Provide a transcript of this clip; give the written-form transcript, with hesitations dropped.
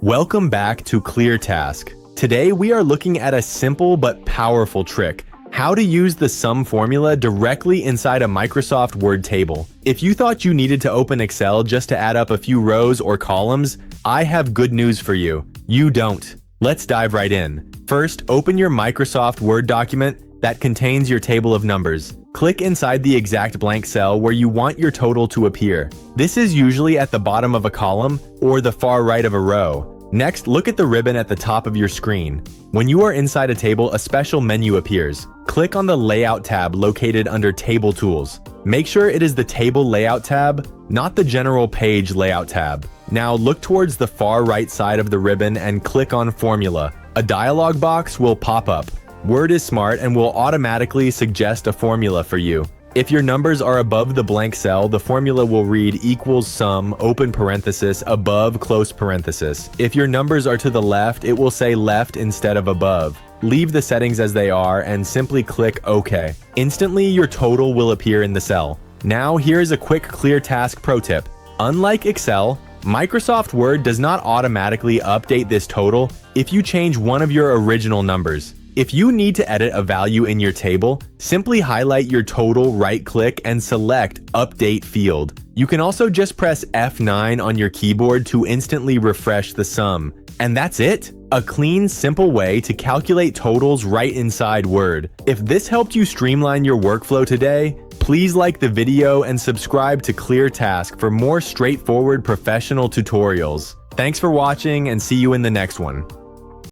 Welcome back to ClearTask. Today we are looking at a simple but powerful trick: how to use the sum formula directly inside a Microsoft Word table. If you thought you needed to open Excel just to add up a few rows or columns, I have good news for you. You don't. Let's dive right in. First, open your Microsoft Word document that contains your table of numbers. Click inside the exact blank cell where you want your total to appear. This is usually at the bottom of a column or the far right of a row. Next, look at the ribbon at the top of your screen. When you are inside a table, a special menu appears. Click on the Layout tab located under Table Tools. Make sure it is the Table Layout tab, not the General Page Layout tab. Now look towards the far right side of the ribbon and click on Formula. A dialog box will pop up. Word is smart and will automatically suggest a formula for you. If your numbers are above the blank cell, the formula will read equals sum, open parenthesis, above, close parenthesis. If your numbers are to the left, it will say left instead of above. Leave the settings as they are and simply click OK. Instantly, your total will appear in the cell. Now, here's a quick ClearTask pro tip. Unlike Excel, Microsoft Word does not automatically update this total if you change one of your original numbers. If you need to edit a value in your table, simply highlight your total, right-click, and select Update Field. You can also just press F9 on your keyboard to instantly refresh the sum. And that's it! A clean, simple way to calculate totals right inside Word. If this helped you streamline your workflow today, please like the video and subscribe to ClearTask for more straightforward professional tutorials. Thanks for watching and see you in the next one.